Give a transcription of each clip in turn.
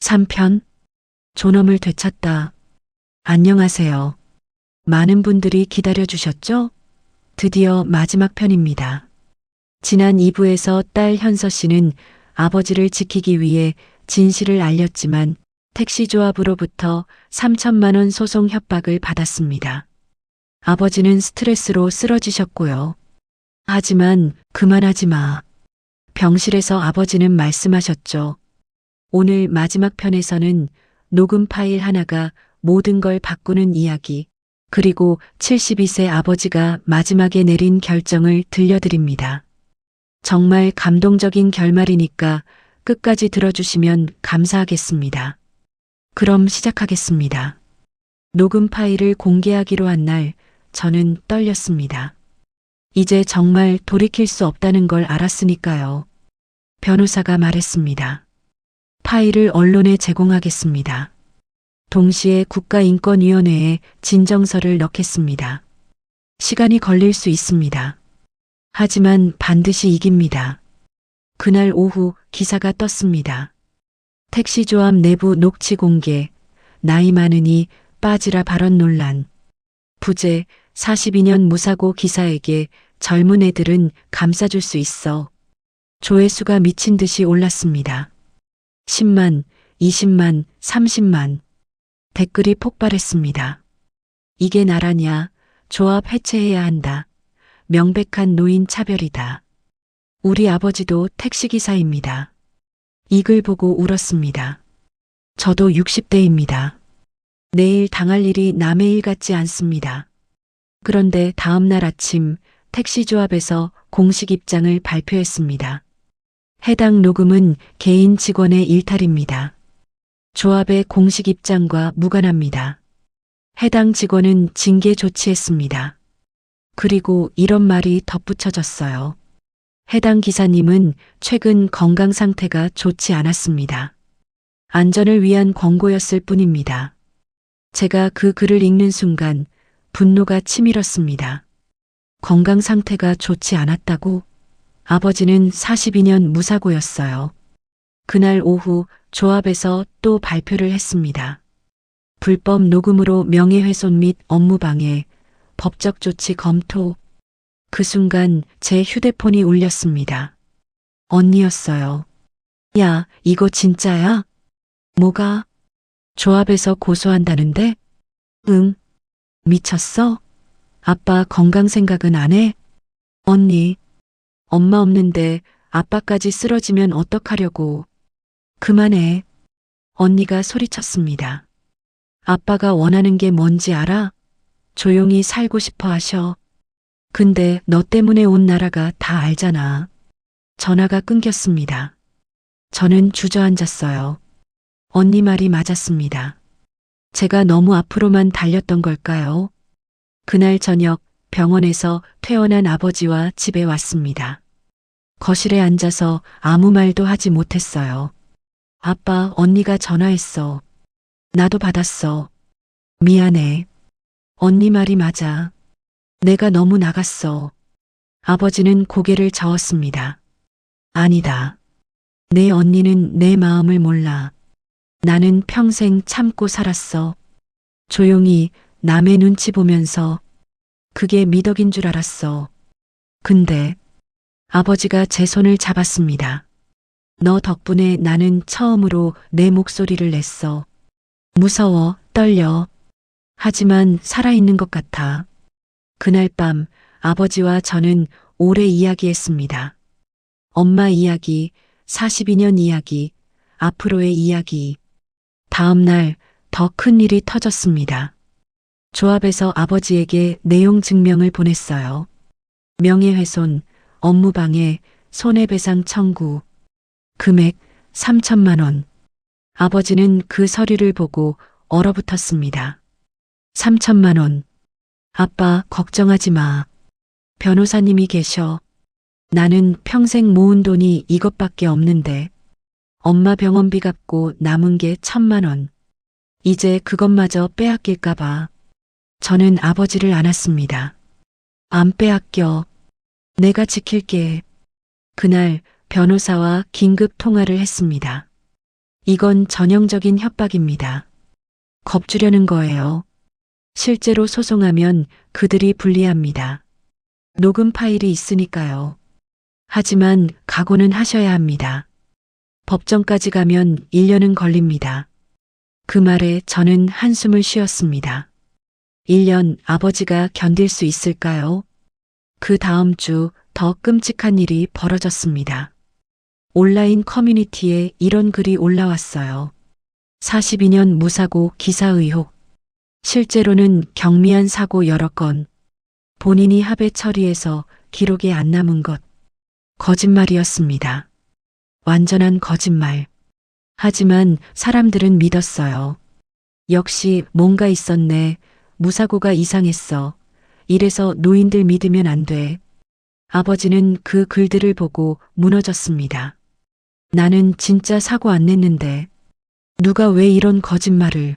3편 존엄을 되찾다. 안녕하세요. 많은 분들이 기다려주셨죠? 드디어 마지막 편입니다. 지난 2부에서 딸 현서 씨는 아버지를 지키기 위해 진실을 알렸지만 택시조합으로부터 3천만 원 소송 협박을 받았습니다. 아버지는 스트레스로 쓰러지셨고요. 하지만 그만하지 마. 병실에서 아버지는 말씀하셨죠. 오늘 마지막 편에서는 녹음 파일 하나가 모든 걸 바꾸는 이야기, 그리고 72세 아버지가 마지막에 내린 결정을 들려드립니다. 정말 감동적인 결말이니까 끝까지 들어주시면 감사하겠습니다. 그럼 시작하겠습니다. 녹음 파일을 공개하기로 한 날, 저는 떨렸습니다. 이제 정말 돌이킬 수 없다는 걸 알았으니까요. 변호사가 말했습니다. 파일을 언론에 제공하겠습니다. 동시에 국가인권위원회에 진정서를 넣겠습니다. 시간이 걸릴 수 있습니다. 하지만 반드시 이깁니다. 그날 오후 기사가 떴습니다. 택시조합 내부 녹취 공개, 나이 많으니 빠지라 발언 논란, 부재 42년 무사고 기사에게 젊은 애들은 감싸줄 수 있어. 조회수가 미친 듯이 올랐습니다. 10만, 20만, 30만. 댓글이 폭발했습니다. 이게 나라냐? 조합 해체해야 한다. 명백한 노인 차별이다. 우리 아버지도 택시기사입니다. 이 글 보고 울었습니다. 저도 60대입니다. 내일 당할 일이 남의 일 같지 않습니다. 그런데 다음 날 아침 택시조합에서 공식 입장을 발표했습니다. 해당 녹음은 개인 직원의 일탈입니다. 조합의 공식 입장과 무관합니다. 해당 직원은 징계 조치했습니다. 그리고 이런 말이 덧붙여졌어요. 해당 기사님은 최근 건강 상태가 좋지 않았습니다. 안전을 위한 권고였을 뿐입니다. 제가 그 글을 읽는 순간 분노가 치밀었습니다. 건강 상태가 좋지 않았다고? 아버지는 42년 무사고였어요. 그날 오후 조합에서 또 발표를 했습니다. 불법 녹음으로 명예훼손 및 업무방해, 법적 조치 검토. 그 순간 제 휴대폰이 울렸습니다. 언니였어요. 야, 이거 진짜야? 뭐가? 조합에서 고소한다는데? 응. 미쳤어? 아빠 건강 생각은 안 해? 언니. 엄마 없는데 아빠까지 쓰러지면 어떡하려고. 그만해. 언니가 소리쳤습니다. 아빠가 원하는 게 뭔지 알아? 조용히 살고 싶어 하셔. 근데 너 때문에 온 나라가 다 알잖아. 전화가 끊겼습니다. 저는 주저앉았어요. 언니 말이 맞았습니다. 제가 너무 앞으로만 달렸던 걸까요? 그날 저녁 병원에서 퇴원한 아버지와 집에 왔습니다. 거실에 앉아서 아무 말도 하지 못했어요. 아빠, 언니가 전화했어. 나도 받았어. 미안해. 언니 말이 맞아. 내가 너무 나갔어. 아버지는 고개를 저었습니다. 아니다. 내 언니는 내 마음을 몰라. 나는 평생 참고 살았어. 조용히 남의 눈치 보면서. 그게 미덕인 줄 알았어. 근데 아버지가 제 손을 잡았습니다. 너 덕분에 나는 처음으로 내 목소리를 냈어. 무서워, 떨려. 하지만 살아있는 것 같아. 그날 밤 아버지와 저는 오래 이야기했습니다. 엄마 이야기, 42년 이야기, 앞으로의 이야기. 다음 날 더 큰 일이 터졌습니다. 조합에서 아버지에게 내용 증명을 보냈어요. 명예훼손, 업무방해, 손해배상 청구. 금액 3천만 원. 아버지는 그 서류를 보고 얼어붙었습니다. 3천만 원. 아빠, 걱정하지 마. 변호사님이 계셔. 나는 평생 모은 돈이 이것밖에 없는데. 엄마 병원비 갚고 남은 게 1,000만 원. 이제 그것마저 빼앗길까봐. 저는 아버지를 안았습니다. 안 빼앗겨. 내가 지킬게. 그날 변호사와 긴급 통화를 했습니다. 이건 전형적인 협박입니다. 겁주려는 거예요. 실제로 소송하면 그들이 불리합니다. 녹음 파일이 있으니까요. 하지만 각오는 하셔야 합니다. 법정까지 가면 1년은 걸립니다. 그 말에 저는 한숨을 쉬었습니다. 1년 아버지가 견딜 수 있을까요? 그 다음 주 더 끔찍한 일이 벌어졌습니다. 온라인 커뮤니티에 이런 글이 올라왔어요. 42년 무사고 기사 의혹. 실제로는 경미한 사고 여러 건. 본인이 합의 처리해서 기록에 안 남은 것. 거짓말이었습니다. 완전한 거짓말. 하지만 사람들은 믿었어요. 역시 뭔가 있었네. 무사고가 이상했어. 이래서 노인들 믿으면 안 돼. 아버지는 그 글들을 보고 무너졌습니다. 나는 진짜 사고 안 냈는데. 누가 왜 이런 거짓말을.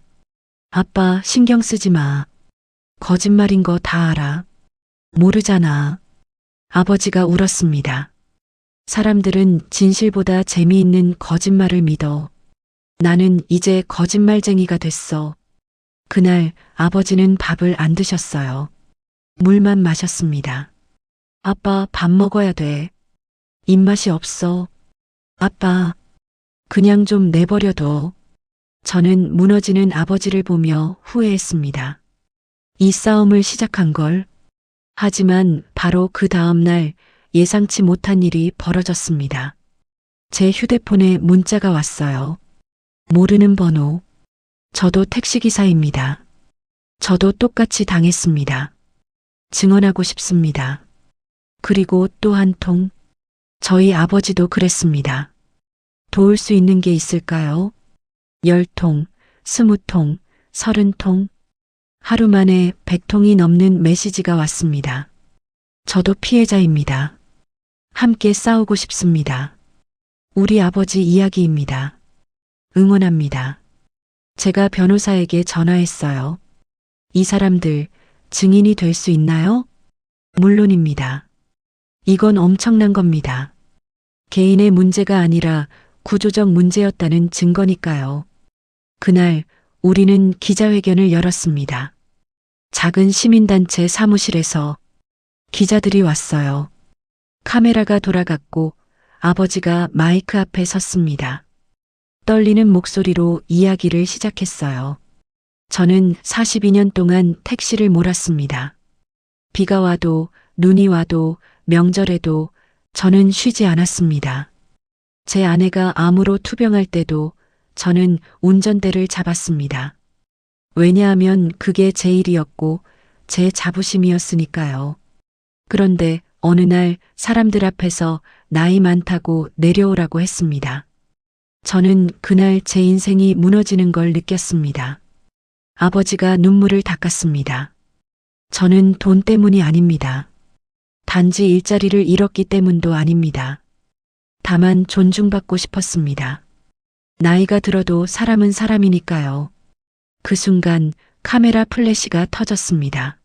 아빠 신경 쓰지 마. 거짓말인 거 다 알아. 모르잖아. 아버지가 울었습니다. 사람들은 진실보다 재미있는 거짓말을 믿어. 나는 이제 거짓말쟁이가 됐어. 그날 아버지는 밥을 안 드셨어요. 물만 마셨습니다. 아빠 밥 먹어야 돼. 입맛이 없어. 아빠, 그냥 좀 내버려둬. 저는 무너지는 아버지를 보며 후회했습니다. 이 싸움을 시작한 걸. 하지만 바로 그 다음 날 예상치 못한 일이 벌어졌습니다. 제 휴대폰에 문자가 왔어요. 모르는 번호. 저도 택시기사입니다. 저도 똑같이 당했습니다. 증언하고 싶습니다. 그리고 또 한 통. 저희 아버지도 그랬습니다. 도울 수 있는 게 있을까요? 10통, 20통, 30통. 하루 만에 100통이 넘는 메시지가 왔습니다. 저도 피해자입니다. 함께 싸우고 싶습니다. 우리 아버지 이야기입니다. 응원합니다. 제가 변호사에게 전화했어요. 이 사람들 증인이 될 수 있나요? 물론입니다. 이건 엄청난 겁니다. 개인의 문제가 아니라 구조적 문제였다는 증거니까요. 그날 우리는 기자회견을 열었습니다. 작은 시민단체 사무실에서 기자들이 왔어요. 카메라가 돌아갔고 아버지가 마이크 앞에 섰습니다. 떨리는 목소리로 이야기를 시작했어요. 저는 42년 동안 택시를 몰았습니다. 비가 와도 눈이 와도 명절에도 저는 쉬지 않았습니다. 제 아내가 암으로 투병할 때도 저는 운전대를 잡았습니다. 왜냐하면 그게 제 일이었고 제 자부심이었으니까요. 그런데 어느 날 사람들 앞에서 나이 많다고 내려오라고 했습니다. 저는 그날 제 인생이 무너지는 걸 느꼈습니다. 아버지가 눈물을 닦았습니다. 저는 돈 때문이 아닙니다. 단지 일자리를 잃었기 때문도 아닙니다. 다만 존중받고 싶었습니다. 나이가 들어도 사람은 사람이니까요. 그 순간 카메라 플래시가 터졌습니다.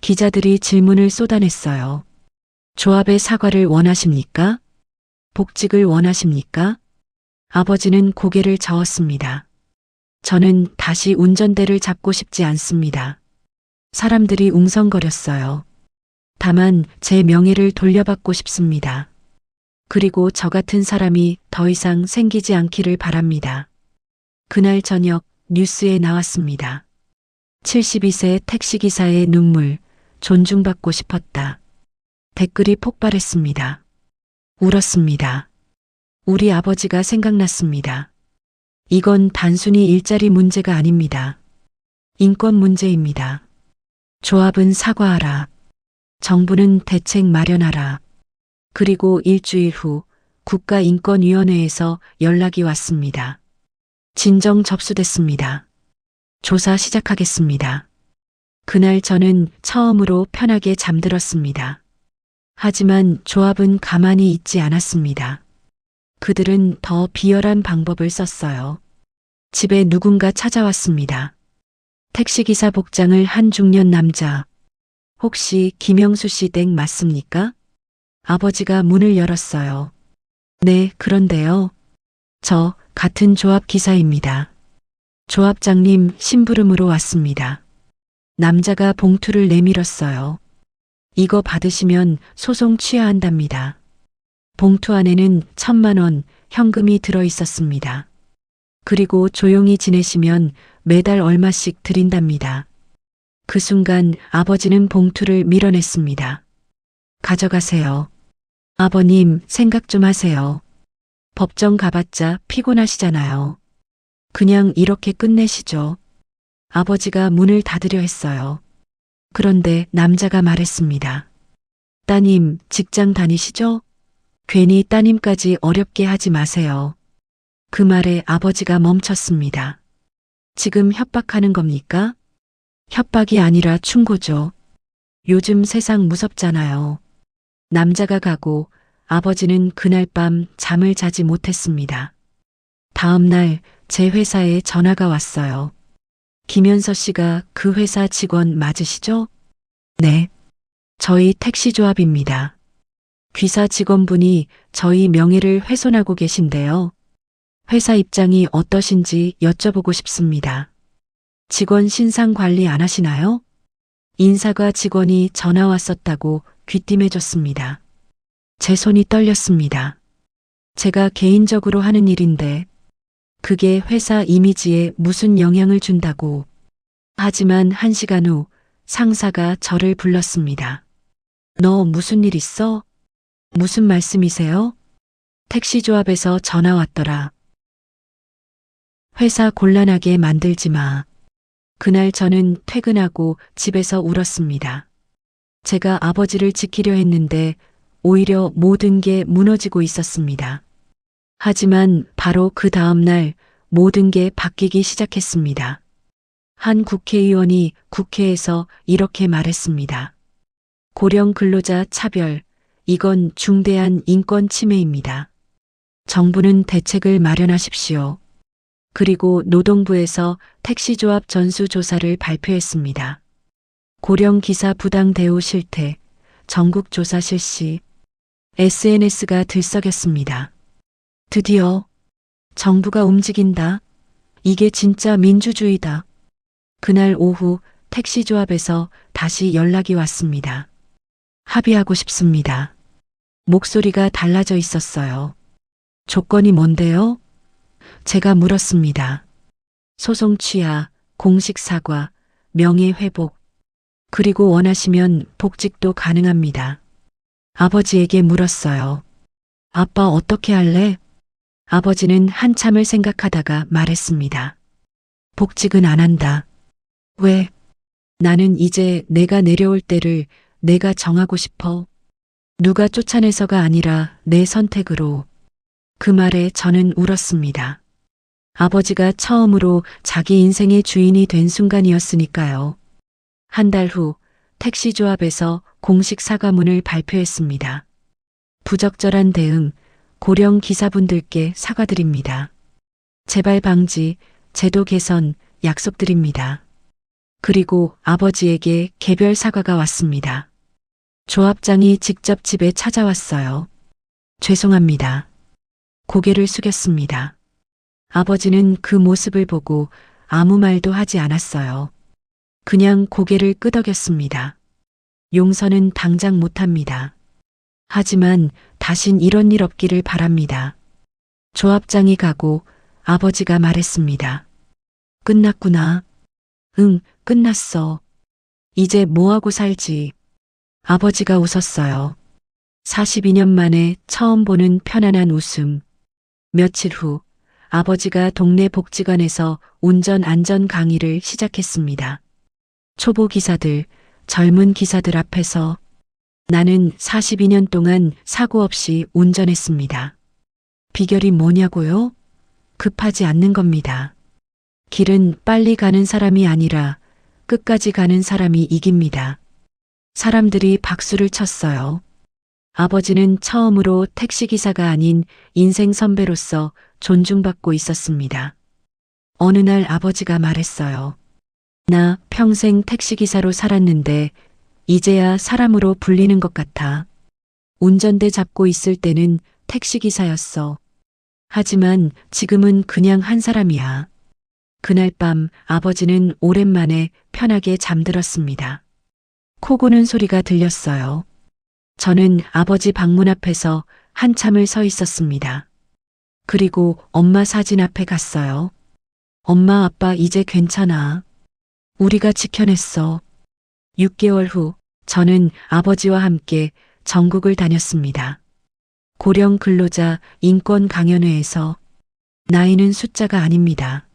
기자들이 질문을 쏟아냈어요. 조합의 사과를 원하십니까? 복직을 원하십니까? 아버지는 고개를 저었습니다. 저는 다시 운전대를 잡고 싶지 않습니다. 사람들이 웅성거렸어요. 다만 제 명예를 돌려받고 싶습니다. 그리고 저 같은 사람이 더 이상 생기지 않기를 바랍니다. 그날 저녁 뉴스에 나왔습니다. 72세 택시기사의 눈물, 존중받고 싶었다. 댓글이 폭발했습니다. 울었습니다. 우리 아버지가 생각났습니다. 이건 단순히 일자리 문제가 아닙니다. 인권 문제입니다. 조합은 사과하라. 정부는 대책 마련하라. 그리고 일주일 후 국가인권위원회에서 연락이 왔습니다. 진정 접수됐습니다. 조사 시작하겠습니다. 그날 저는 처음으로 편하게 잠들었습니다. 하지만 조합은 가만히 있지 않았습니다. 그들은 더 비열한 방법을 썼어요. 집에 누군가 찾아왔습니다. 택시기사 복장을 한 중년 남자. 혹시 김영수 씨 댁 맞습니까? 아버지가 문을 열었어요. 네, 그런데요. 저 같은 조합 기사입니다. 조합장님 심부름으로 왔습니다. 남자가 봉투를 내밀었어요. 이거 받으시면 소송 취하한답니다. 봉투 안에는 1,000만 원 현금이 들어 있었습니다. 그리고 조용히 지내시면 매달 얼마씩 드린답니다. 그 순간 아버지는 봉투를 밀어냈습니다. 가져가세요. 아버님, 생각 좀 하세요. 법정 가봤자 피곤하시잖아요. 그냥 이렇게 끝내시죠. 아버지가 문을 닫으려 했어요. 그런데 남자가 말했습니다. 따님, 직장 다니시죠? 괜히 따님까지 어렵게 하지 마세요. 그 말에 아버지가 멈췄습니다. 지금 협박하는 겁니까? 협박이 아니라 충고죠. 요즘 세상 무섭잖아요. 남자가 가고 아버지는 그날 밤 잠을 자지 못했습니다. 다음 날 제 회사에 전화가 왔어요. 김현서 씨가 그 회사 직원 맞으시죠? 네. 저희 택시조합입니다. 귀사 직원분이 저희 명예를 훼손하고 계신데요. 회사 입장이 어떠신지 여쭤보고 싶습니다. 직원 신상 관리 안 하시나요? 인사과 직원이 전화 왔었다고 귀띔해줬습니다. 제 손이 떨렸습니다. 제가 개인적으로 하는 일인데 그게 회사 이미지에 무슨 영향을 준다고. 하지만 1시간 후 상사가 저를 불렀습니다. 너 무슨 일 있어? 무슨 말씀이세요? 택시조합에서 전화 왔더라. 회사 곤란하게 만들지 마. 그날 저는 퇴근하고 집에서 울었습니다. 제가 아버지를 지키려 했는데 오히려 모든 게 무너지고 있었습니다. 하지만 바로 그 다음 날 모든 게 바뀌기 시작했습니다. 한 국회의원이 국회에서 이렇게 말했습니다. 고령 근로자 차별, 이건 중대한 인권 침해입니다. 정부는 대책을 마련하십시오. 그리고 노동부에서 택시조합 전수조사를 발표했습니다. 고령 기사 부당 대우 실태, 전국 조사 실시, SNS가 들썩였습니다. 드디어 정부가 움직인다. 이게 진짜 민주주의다. 그날 오후 택시조합에서 다시 연락이 왔습니다. 합의하고 싶습니다. 목소리가 달라져 있었어요. 조건이 뭔데요? 제가 물었습니다. 소송 취하, 공식 사과, 명예 회복, 그리고 원하시면 복직도 가능합니다. 아버지에게 물었어요. 아빠 어떻게 할래? 아버지는 한참을 생각하다가 말했습니다. 복직은 안 한다. 왜? 나는 이제 내가 내려올 때를 내가 정하고 싶어. 누가 쫓아내서가 아니라 내 선택으로. 그 말에 저는 울었습니다. 아버지가 처음으로 자기 인생의 주인이 된 순간이었으니까요. 한 달 후 택시조합에서 공식 사과문을 발표했습니다. 부적절한 대응, 고령 기사분들께 사과드립니다. 재발 방지, 제도 개선 약속드립니다. 그리고 아버지에게 개별 사과가 왔습니다. 조합장이 직접 집에 찾아왔어요. 죄송합니다. 고개를 숙였습니다. 아버지는 그 모습을 보고 아무 말도 하지 않았어요. 그냥 고개를 끄덕였습니다. 용서는 당장 못합니다. 하지만 다신 이런 일 없기를 바랍니다. 조합장이 가고 아버지가 말했습니다. 끝났구나. 응, 끝났어. 이제 뭐하고 살지? 아버지가 웃었어요. 42년 만에 처음 보는 편안한 웃음. 며칠 후 아버지가 동네 복지관에서 운전 안전 강의를 시작했습니다. 초보 기사들, 젊은 기사들 앞에서 나는 42년 동안 사고 없이 운전했습니다. 비결이 뭐냐고요? 급하지 않는 겁니다. 길은 빨리 가는 사람이 아니라 끝까지 가는 사람이 이깁니다. 사람들이 박수를 쳤어요. 아버지는 처음으로 택시기사가 아닌 인생 선배로서 존중받고 있었습니다. 어느 날 아버지가 말했어요. 나 평생 택시기사로 살았는데 이제야 사람으로 불리는 것 같아. 운전대 잡고 있을 때는 택시기사였어. 하지만 지금은 그냥 한 사람이야. 그날 밤 아버지는 오랜만에 편하게 잠들었습니다. 코 고는 소리가 들렸어요. 저는 아버지 방문 앞에서 한참을 서 있었습니다. 그리고 엄마 사진 앞에 갔어요. 엄마, 아빠 이제 괜찮아. 우리가 지켜냈어. 6개월 후 저는 아버지와 함께 전국을 다녔습니다. 고령 근로자 인권 강연회에서 나이는 숫자가 아닙니다.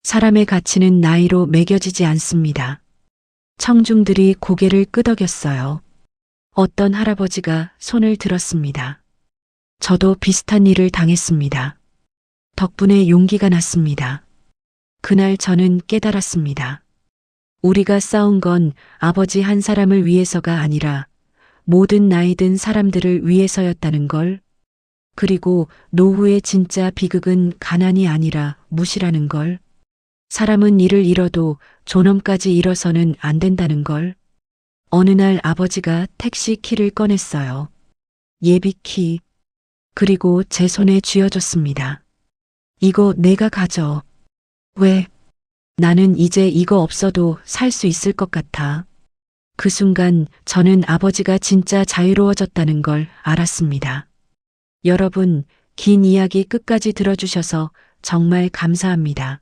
사람의 가치는 나이로 매겨지지 않습니다. 청중들이 고개를 끄덕였어요. 어떤 할아버지가 손을 들었습니다. 저도 비슷한 일을 당했습니다. 덕분에 용기가 났습니다. 그날 저는 깨달았습니다. 우리가 싸운 건 아버지 한 사람을 위해서가 아니라 모든 나이 든 사람들을 위해서였다는 걸, 그리고 노후의 진짜 비극은 가난이 아니라 무시라는 걸, 사람은 일을 잃어도 존엄까지 잃어서는 안 된다는 걸. 어느 날 아버지가 택시 키를 꺼냈어요. 예비 키. 그리고 제 손에 쥐어줬습니다. 이거 내가 가져. 왜? 나는 이제 이거 없어도 살 수 있을 것 같아. 그 순간 저는 아버지가 진짜 자유로워졌다는 걸 알았습니다. 여러분, 긴 이야기 끝까지 들어주셔서 정말 감사합니다.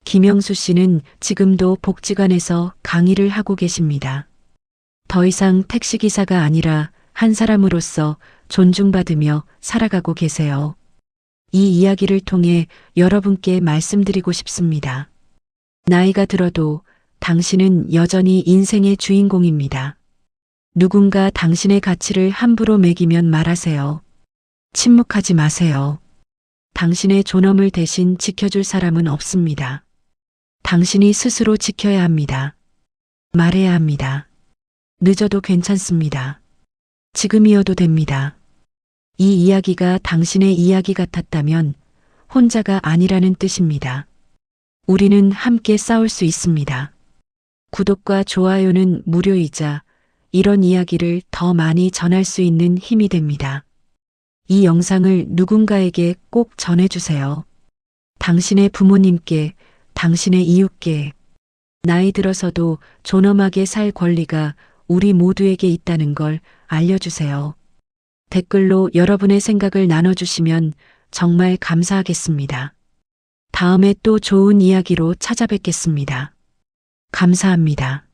김영수 씨는 지금도 복지관에서 강의를 하고 계십니다. 더 이상 택시기사가 아니라 한 사람으로서 존중받으며 살아가고 계세요. 이 이야기를 통해 여러분께 말씀드리고 싶습니다. 나이가 들어도 당신은 여전히 인생의 주인공입니다. 누군가 당신의 가치를 함부로 매기면 말하세요. 침묵하지 마세요. 당신의 존엄을 대신 지켜줄 사람은 없습니다. 당신이 스스로 지켜야 합니다. 말해야 합니다. 늦어도 괜찮습니다. 지금이어도 됩니다. 이 이야기가 당신의 이야기 같았다면 혼자가 아니라는 뜻입니다. 우리는 함께 싸울 수 있습니다. 구독과 좋아요는 무료이자 이런 이야기를 더 많이 전할 수 있는 힘이 됩니다. 이 영상을 누군가에게 꼭 전해주세요. 당신의 부모님께, 당신의 이웃께, 나이 들어서도 존엄하게 살 권리가 우리 모두에게 있다는 걸 알려주세요. 댓글로 여러분의 생각을 나눠주시면 정말 감사하겠습니다. 다음에 또 좋은 이야기로 찾아뵙겠습니다. 감사합니다.